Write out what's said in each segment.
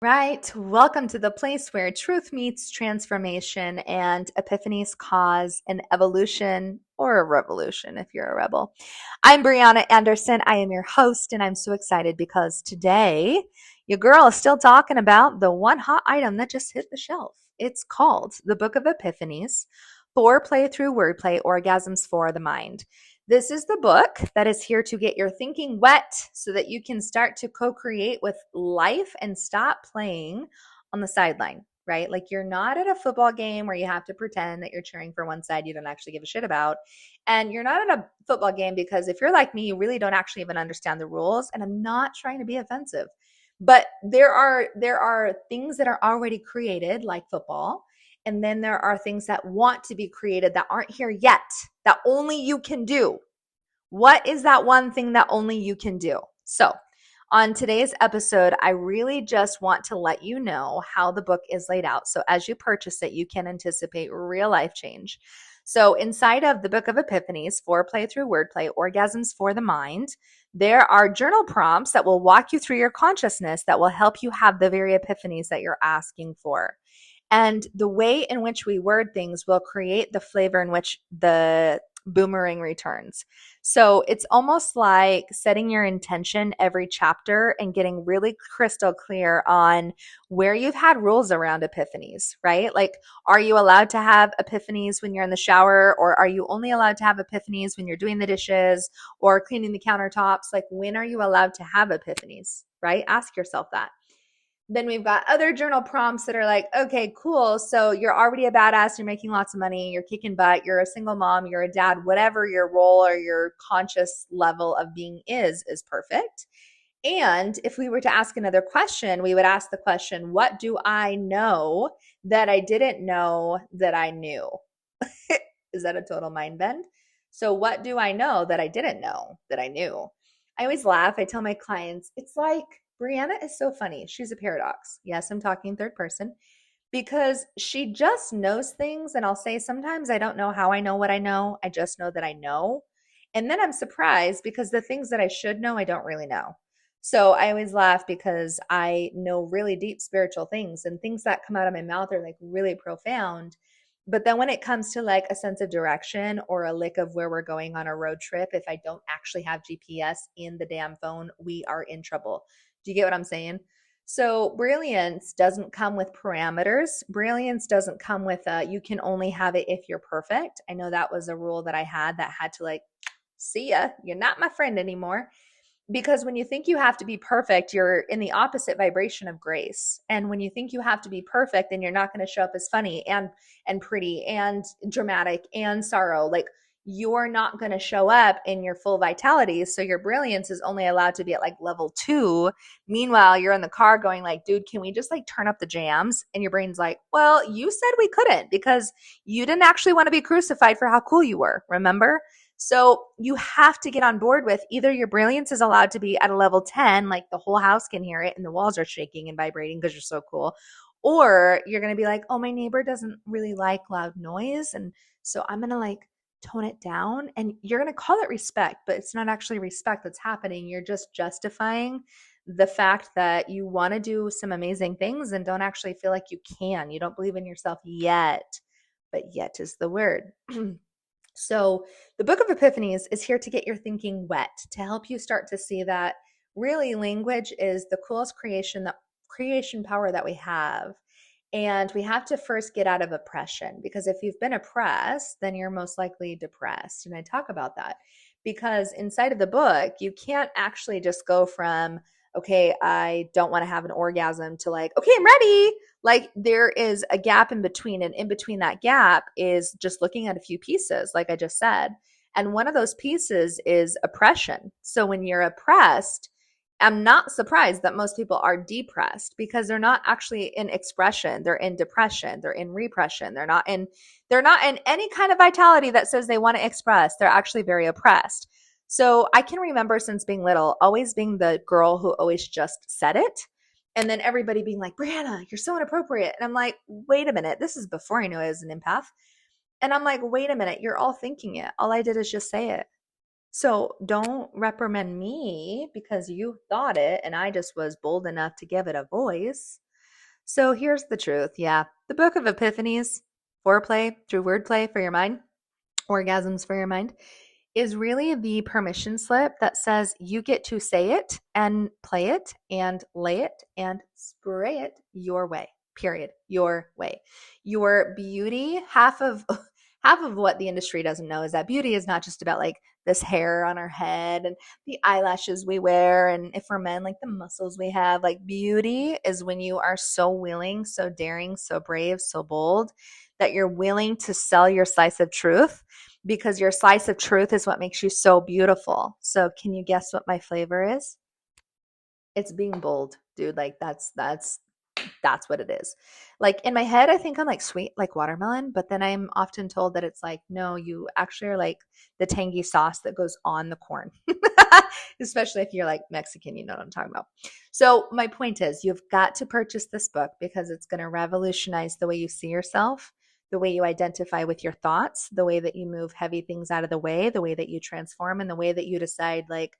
Right. Welcome to the place where truth meets transformation and epiphanies cause an evolution or a revolution if you're a rebel. I'm Brianna Anderson. I am your host, and I'm so excited because today your girl is still talking about the one hot item that just hit the shelf. It's called the Book of Epiphanies: Foreplay Through Wordplay, Orgasms for the Mind. This is the book that is here to get your thinking wet so that you can start to co create with life and stop playing on the sideline, right? Like you're not at a football game where you have to pretend that you're cheering for one side you don't actually give a shit about. And you're not at a football game because if you're like me, you really don't actually even understand the rules. And I'm not trying to be offensive. But there are things that are already created, like football, and then there are things that want to be created that aren't here yet, that only you can do. What is that one thing that only you can do? So, on today's episode, I really just want to let you know how the book is laid out. So, as you purchase it, you can anticipate real life change. So, inside of the Book of Epiphanies, Foreplay Through Wordplay, Orgasms for the Mind, there are journal prompts that will walk you through your consciousness that will help you have the very epiphanies that you're asking for. And the way in which we word things will create the flavor in which the boomerang returns. So it's almost like setting your intention every chapter and getting really crystal clear on where you've had rules around epiphanies, right? Like, are you allowed to have epiphanies when you're in the shower, or are you only allowed to have epiphanies when you're doing the dishes or cleaning the countertops? Like, when are you allowed to have epiphanies, right? Ask yourself that. Then we've got other journal prompts that are like, okay, cool. So you're already a badass. You're making lots of money. You're kicking butt. You're a single mom. You're a dad. Whatever your role or your conscious level of being is perfect. And if we were to ask another question, we would ask the question, what do I know that I didn't know that I knew? Is that a total mind bend? So, what do I know that I didn't know that I knew? I always laugh. I tell my clients, it's like Brianna is so funny. She's a paradox. Yes, I'm talking third person because she just knows things. And I'll say sometimes I don't know how I know what I know. I just know that I know. And then I'm surprised because the things that I should know, I don't really know. So I always laugh because I know really deep spiritual things, and things that come out of my mouth are like really profound. But then when it comes to like a sense of direction or a lick of where we're going on a road trip, if I don't actually have GPS in the damn phone, we are in trouble. Do you get what I'm saying? So brilliance doesn't come with parameters. Brilliance doesn't come with you can only have it if you're perfect. I know that was a rule that I had to like, see ya, you're not my friend anymore. Because when you think you have to be perfect, you're in the opposite vibration of grace. And when you think you have to be perfect, then you're not going to show up as funny and pretty and dramatic and sorrow. Like, you're not going to show up in your full vitality. So your brilliance is only allowed to be at like level 2. Meanwhile, you're in the car going like, dude, can we just like turn up the jams? And your brain's like, well, you said we couldn't because you didn't actually want to be crucified for how cool you were. Remember? So you have to get on board with either your brilliance is allowed to be at a level 10, like the whole house can hear it and the walls are shaking and vibrating because you're so cool. Or you're going to be like, oh, my neighbor doesn't really like loud noise. And so I'm going to like tone it down. And you're going to call it respect, but it's not actually respect that's happening. You're just justifying the fact that you want to do some amazing things and don't actually feel like you can. You don't believe in yourself yet, but yet is the word. So, the Book of Epiphanies is here to get your thinking wet, to help you start to see that really language is the coolest creation power that we have. And we have to first get out of oppression, because if you've been oppressed, then you're most likely depressed. And I talk about that because inside of the book, you can't actually just go from, okay, I don't want to have an orgasm to like, okay, I'm ready. Like, there is a gap in between. And in between that gap is just looking at a few pieces, like I just said. And one of those pieces is oppression. So when you're oppressed, I'm not surprised that most people are depressed because they're not actually in expression. They're in depression. They're in repression. They're not in any kind of vitality that says they want to express. They're actually very oppressed. So I can remember since being little, always being the girl who always just said it. And then everybody being like, Brianna, you're so inappropriate. And I'm like, wait a minute. This is before I knew I was an empath. And I'm like, wait a minute. You're all thinking it. All I did is just say it. So don't reprimand me because you thought it and I just was bold enough to give it a voice. So here's the truth. Yeah. The Book of Epiphanies, foreplay through wordplay for your mind, orgasms for your mind, is really the permission slip that says you get to say it and play it and lay it and spray it your way. Period. Your way. Your beauty, half of what the industry doesn't know is that beauty is not just about like this hair on our head and the eyelashes we wear, and if we're men, like the muscles we have. Like beauty is when you are so willing, so daring, so brave, so bold that you're willing to sell your slice of truth, because your slice of truth is what makes you so beautiful. So can you guess what my flavor is? It's being bold, dude. Like that's what it is. Like in my head, I think I'm like sweet like watermelon, but then I'm often told that it's like, no, you actually are like the tangy sauce that goes on the corn. Especially if you're like Mexican, you know what I'm talking about. So my point is, you've got to purchase this book because it's going to revolutionize the way you see yourself, the way you identify with your thoughts, the way that you move heavy things out of the way, the way that you transform, and the way that you decide, like,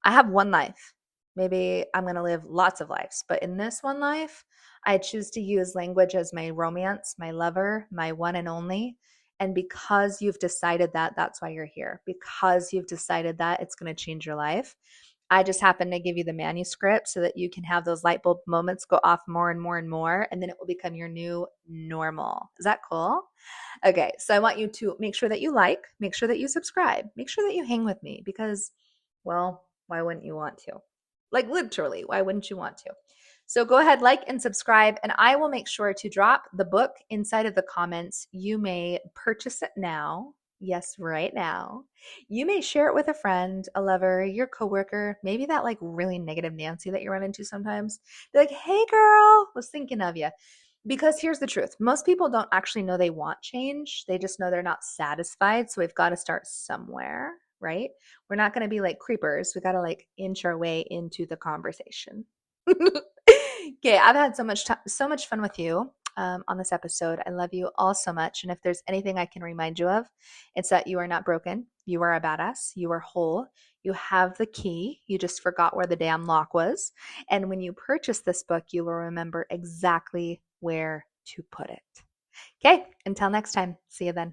I have one life. Maybe I'm going to live lots of lives, but in this one life, I choose to use language as my romance, my lover, my one and only. And because you've decided that, that's why you're here. Because you've decided that, it's going to change your life. I just happen to give you the manuscript so that you can have those light bulb moments go off more and more and more, and then it will become your new normal. Is that cool? Okay, so I want you to make sure that you like, make sure that you subscribe, make sure that you hang with me because, well, why wouldn't you want to? Like literally, why wouldn't you want to? So go ahead, like and subscribe, and I will make sure to drop the book inside of the comments. You may purchase it now. Yes, right now. You may share it with a friend, a lover, your coworker, maybe that like really negative Nancy that you run into sometimes. Be like, hey girl, was thinking of you. Because here's the truth. Most people don't actually know they want change. They just know they're not satisfied. So we've got to start somewhere, right? We're not going to be like creepers. We got to like inch our way into the conversation. Okay, I've had so much fun with you on this episode. I love you all so much. And if there's anything I can remind you of, it's that you are not broken. You are a badass. You are whole. You have the key. You just forgot where the damn lock was. And when you purchase this book, you will remember exactly where to put it. Okay, until next time. See you then.